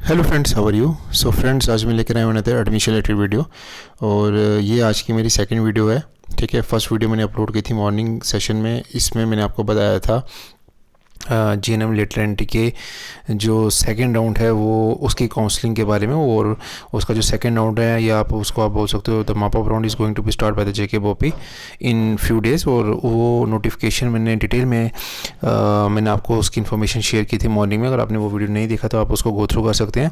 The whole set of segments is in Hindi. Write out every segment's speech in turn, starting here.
Hello friends, how are you. So friends, आज मैं लेकर आया हूँ अनदर एडमिशन रिलेटेड वीडियो। और ये आज की मेरी सेकंड वीडियो है। ठीक है, फर्स्ट वीडियो मैंने अपलोड की थी मॉर्निंग सेशन में। इसमें मैंने आपको बताया था जीएनएम लेटर एंट्री के जो सेकंड राउंड है वो उसकी काउंसलिंग के बारे में, और उसका जो सेकंड राउंड है या आप बोल सकते हो the mop up round is going to be start by the JK BOPEE in few days. और वो नोटिफिकेशन मैंने डिटेल में मैंने आपको उसकी इन्फॉर्मेशन शेयर की थी मॉर्निंग में। अगर आपने वो वीडियो नहीं देखा तो आप उसको गो थ्रू कर सकते हैं।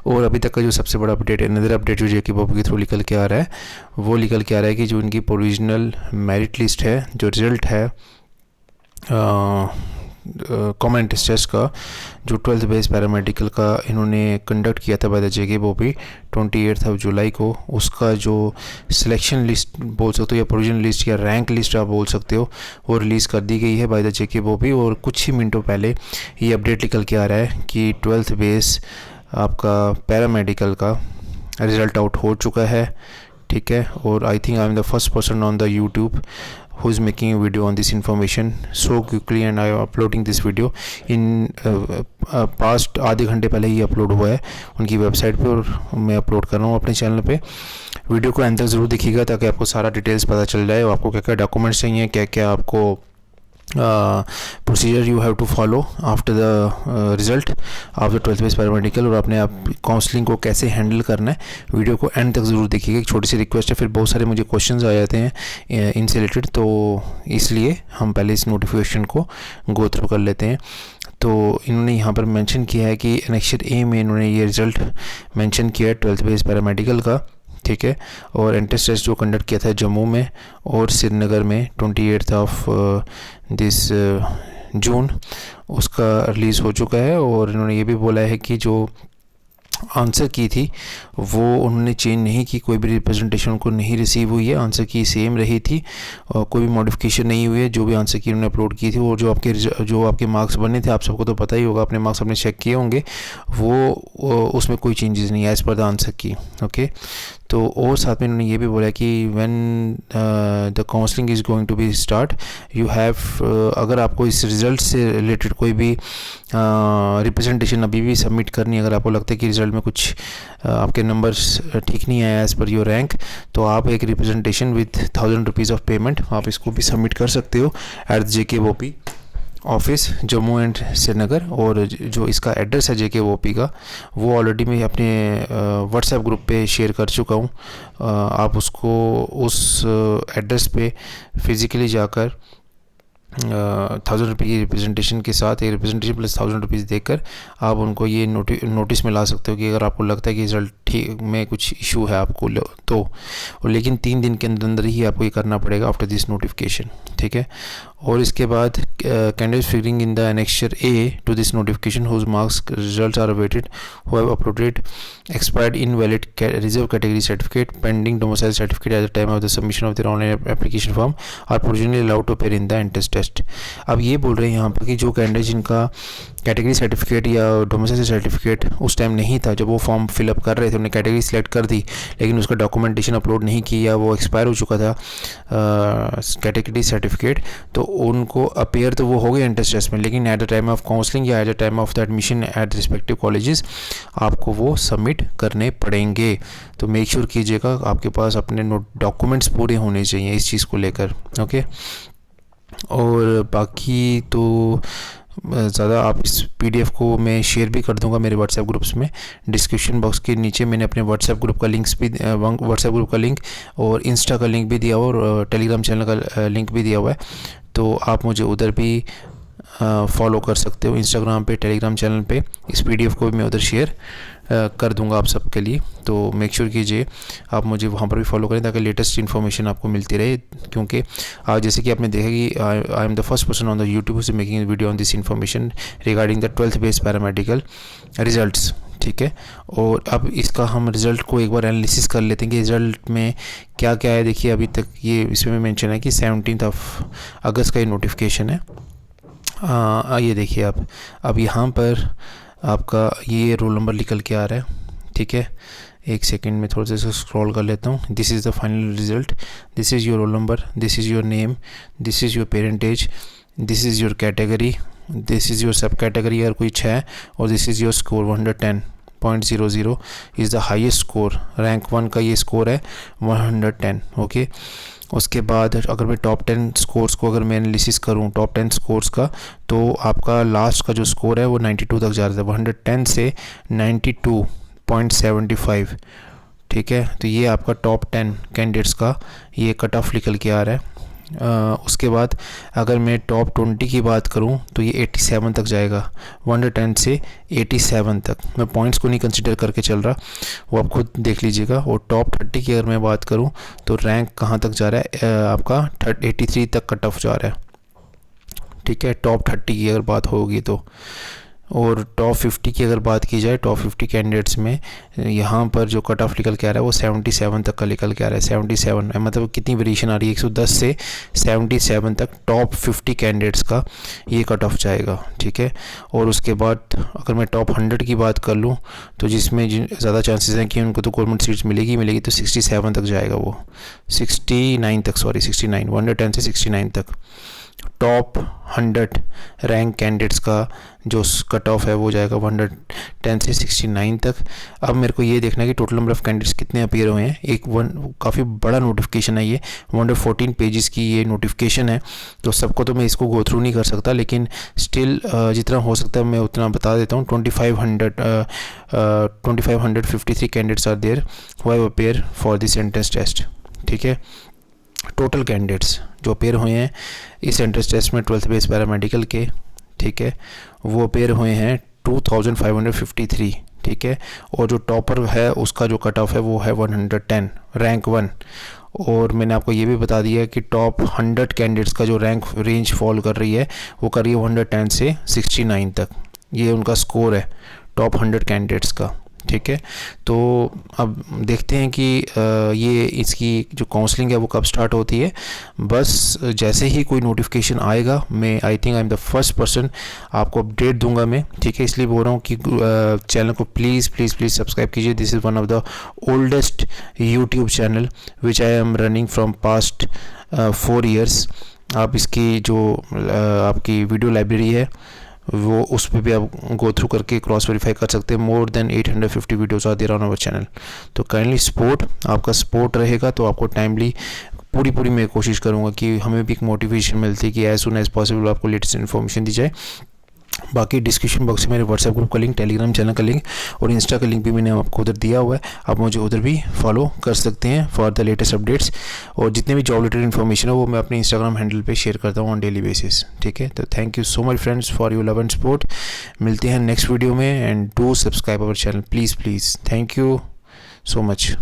और अभी तक का जो सबसे बड़ा अपडेट है, नदर अपडेट जो जेके बोपी के थ्रू निकल के आ रहा है, वो निकल के आ रहा है कि जो इनकी प्रोविजनल मेरिट लिस्ट है, जो रिज़ल्ट है कॉमन टेस्ट का, जो 12th बेस पैरामेडिकल का इन्होंने कंडक्ट किया था बाय द जेके बोपी 28 जुलाई को, उसका जो सिलेक्शन लिस्ट बोल सकते हो या प्रोविजनल लिस्ट या रैंक लिस्ट आप बोल सकते हो, वो रिलीज़ कर दी गई है बाय द जेके बोपी। और कुछ ही मिनटों पहले ये अपडेट निकल के आ रहा है कि 12th बेस आपका पैरामेडिकल का रिज़ल्ट आउट हो चुका है। ठीक है, और I think I am the first person on the YouTube who is making a video on this information so quickly and I am uploading this video in past आधे घंटे पहले ही अपलोड हुआ है उनकी वेबसाइट पे, और मैं अपलोड कर रहा हूँ अपने चैनल पे। वीडियो को एंड तक ज़रूर देखिएगा ताकि आपको सारा डिटेल्स पता चल जाए, और आपको क्या क्या डॉक्यूमेंट्स चाहिए, क्या क्या आपको procedure you have to follow after the result of the 12th base paramedical, और अपने आप काउंसलिंग को कैसे हैंडल करना है। वीडियो को एंड तक ज़रूर देखिएगा। एक छोटी सी रिक्वेस्ट है, फिर बहुत सारे मुझे क्वेश्चंस आ जाते हैं इनसे रिलेटेड, तो इसलिए हम पहले इस नोटिफिकेशन को गो थ्रू कर लेते हैं। तो इन्होंने यहाँ पर मेंशन किया है कि एनेक्सर ए में इन्होंने ये रिज़ल्ट मेंशन किया है 12th बेस पैरामेडिकल का। ठीक है, और एंट्रेंस टेस्ट जो कंडक्ट किया था जम्मू में और श्रीनगर में 28 दिस जून, उसका रिलीज़ हो चुका है। और इन्होंने ये भी बोला है कि जो आंसर की थी वो उन्होंने चेंज नहीं की, कोई भी रिप्रेजेंटेशन उनको नहीं रिसीव हुई है, आंसर की सेम रही थी और कोई भी मॉडिफिकेशन नहीं हुई है। जो भी आंसर की उन्होंने अपलोड की थी और जो आपके मार्क्स बने थे, आप सबको तो पता ही होगा, अपने मार्क्स आपने चेक किए होंगे, वो उसमें कोई चेंजेस नहीं है एज़ पर द आंसर की। ओके, तो और साथ में उन्होंने ये भी बोला कि when the counselling is going to be start you have, अगर आपको इस रिज़ल्ट से रिलेटेड कोई भी रिप्रेजेंटेशन अभी भी सबमिट करनी है, अगर आपको लगता है कि रिज़ल्ट में कुछ आपके नंबर्स ठीक नहीं आए एज़ पर योर रैंक, तो आप एक representation with 1000 rupees of payment आप इसको भी सबमिट कर सकते हो at JK BOPEE office Jammu and Srinagar. और जो इसका एड्रेस है जेके बोपी का, वो ऑलरेडी मैं अपने व्हाट्सएप ग्रुप पे शेयर कर चुका हूँ। आप उसको उस एड्रेस पे फिज़िकली जाकर 1000 रुपये की रिप्रेजेंटेशन के साथ, एक रिप्रेजेंटेशन प्लस 1000 रुपीज़ देकर आप उनको ये नोटिस में ला सकते हो कि अगर आपको लगता है कि रिजल्ट ठीक में कुछ इशू है आपको तो। और लेकिन 3 दिन के अंदर ही आपको ये करना पड़ेगा आफ्टर दिस नोटिफिकेशन। ठीक है, और इसके बाद candidates figuring in the annexure A to this notification whose marks results are awaited who have uploaded expired invalid reserve category certificate pending domicile certificate at the time of the submission of their online application form are provisionally allowed to appear in the entrance test. अब ये बोल रहे हैं यहाँ पर कि जो कैंडिडेट जिनका कैटेगरी सर्टिफिकेट या डोमिसाइल सर्टिफिकेट उस टाइम नहीं था, जब वो फॉर्म फिलअप कर रहे थे, उन्होंने कैटेगरी सिलेक्ट कर दी लेकिन उसका डॉक्यूमेंटेशन अपलोड नहीं किया, वो एक्सपायर हो चुका था कैटेगरी सर्टिफिकेट, तो उनको अपेयर तो वो हो गए एंट्रेंस टेस्ट में, लेकिन at the time of counselling या at the time of the admission at respective colleges आपको वो सबमिट करने पड़ेंगे। तो मेक श्योर कीजिएगा आपके पास अपने डॉक्यूमेंट्स पूरे होने चाहिए इस चीज़ को लेकर। ओके, और बाकी तो ज़्यादा आप इस पीडीएफ को मैं शेयर भी कर दूंगा मेरे व्हाट्सएप ग्रुप्स में। डिस्क्रिप्शन बॉक्स के नीचे मैंने अपने व्हाट्सएप ग्रुप का लिंक और इंस्टा का लिंक भी दिया हुआ और टेलीग्राम चैनल का लिंक भी दिया हुआ है, तो आप मुझे उधर भी फॉलो कर सकते हो इंस्टाग्राम पे, टेलीग्राम चैनल पे। इस पीडीएफ को भी मैं उधर शेयर कर दूंगा आप सबके लिए, तो मेक श्योर कीजिए आप मुझे वहाँ पर भी फॉलो करें ताकि लेटेस्ट इन्फॉर्मेशन आपको मिलती रहे। क्योंकि जैसे कि आपने देखा कि I am the first person on the YouTube से making a video on this information regarding the 12th base paramedical results. ठीक है, और अब इसका हम रिज़ल्ट को एक बार एनालिसिस कर लेते हैं कि रिज़ल्ट में क्या क्या है। देखिए, अभी तक ये इसमें मेंशन है कि 17 अगस्त का ये नोटिफिकेशन है। ये देखिए आप, अब यहाँ पर आपका ये रोल नंबर निकल के आ रहा है। ठीक है, एक सेकंड में थोड़ा सा स्क्रॉल कर लेता हूँ। This is the final result, this is your roll number, this is your name, this is your parent age, this is your category, this is your sub category अगर कुछ है, और this is your score 110। .00 is the highest score, rank 1 का ये स्कोर है 110। ओके, उसके बाद अगर मैं टॉप 10 स्कोर्स को अगर मैं एनालिसिस करूं टॉप 10 स्कोर्स का, तो आपका लास्ट का जो स्कोर है वो 92 तक जा रहा था, 110 से 92.75। ठीक है, तो ये आपका टॉप 10 कैंडिडेट्स का ये कट ऑफ निकल के आ रहा है। उसके बाद अगर मैं टॉप 20 की बात करूं तो ये 87 तक जाएगा, 110 से 87 तक। मैं पॉइंट्स को नहीं कंसिडर करके चल रहा, वो आप खुद देख लीजिएगा। और टॉप 30 की अगर मैं बात करूं तो रैंक कहां तक जा रहा है, आपका 83 तक कट ऑफ जा रहा है। ठीक है, टॉप 30 की अगर बात होगी तो। और टॉप 50 की अगर बात की जाए, टॉप 50 कैंडिडेट्स में यहाँ पर जो कट ऑफ निकल के आ रहा है वो 77 तक का निकल के आ रहा है। 77 मतलब कितनी वेरिएशन आ रही है, 110 से 77 तक टॉप 50 कैंडिडेट्स का ये कट ऑफ जाएगा। ठीक है, और उसके बाद अगर मैं टॉप 100 की बात कर लूँ तो जिसमें ज़्यादा चांसेस हैं कि उनको तो गवर्नमेंट सीट्स मिलेगी तो 67 तक जाएगा वो, 69 तक, सॉरी 69, 110 से 69 तक। टॉप 100 रैंक कैंडिडेट्स का जो कट ऑफ है वो जाएगा 110 से 69 तक। अब मेरे को ये देखना है कि टोटल नंबर ऑफ़ कैंडिडेट्स कितने अपीयर हुए हैं। एक काफ़ी बड़ा नोटिफिकेशन है ये, 114 पेजेस की ये नोटिफिकेशन है, तो सबको तो मैं इसको गो थ्रू नहीं कर सकता, लेकिन स्टिल जितना हो सकता है मैं उतना बता देता हूँ। 2553 candidates are there who have appear for this entrance test. ठीक है, टोटल कैंडिडेट्स जो अपेयर हुए हैं इस एंट्रेंस टेस्ट में 12th बेस पैरामेडिकल के, ठीक है, वो अपेयर हुए हैं 2553। ठीक है, और जो टॉपर है उसका जो कट ऑफ है वो है 110, रैंक 1। और मैंने आपको ये भी बता दिया कि टॉप 100 कैंडिडेट्स का जो रैंक रेंज फॉल कर रही है वो कर रही है 110 से 69 तक, ये उनका स्कोर है टॉप 100 कैंडिडेट्स का। ठीक है, तो अब देखते हैं कि ये इसकी जो काउंसलिंग है वो कब स्टार्ट होती है। बस जैसे ही कोई नोटिफिकेशन आएगा मैं I think I am the first person आपको अपडेट दूंगा मैं। ठीक है, इसलिए बोल रहा हूँ कि चैनल को प्लीज़ प्लीज़ प्लीज़ सब्सक्राइब कीजिए। This is one of the oldest YouTube channel which I am running from past 4 years. आप इसकी जो आपकी वीडियो लाइब्रेरी है वो उस पर भी आप गो थ्रू करके क्रॉस वेरीफाई कर सकते हैं। More than 850 videos are there on our channel. तो काइंडली सपोर्ट, आपका सपोर्ट रहेगा तो आपको टाइमली पूरी मैं कोशिश करूँगा कि हमें भी एक मोटिवेशन मिलती है कि एज सुन एज पॉसिबल आपको लेटेस्ट इन्फॉर्मेशन दी जाए। बाकी डिस्क्रिप्शन बॉक्स में मेरे व्हाट्सएप ग्रुप का लिंक, टेलीग्राम चैनल का लिंक और इंस्टा का लिंक भी मैंने आपको उधर दिया हुआ है, आप मुझे उधर भी फॉलो कर सकते हैं फॉर द लेटेस्ट अपडेट्स। और जितने भी जॉब रिलेटेड इन्फॉर्मेशन है वो मैं अपने इंस्टाग्राम हैंडल पे शेयर करता हूँ ऑन डेली बेसिस। ठीक है, तो thank you so much friends for your love and support. मिलते हैं नेक्स्ट वीडियो में and do subscribe our channel please. Thank you so much.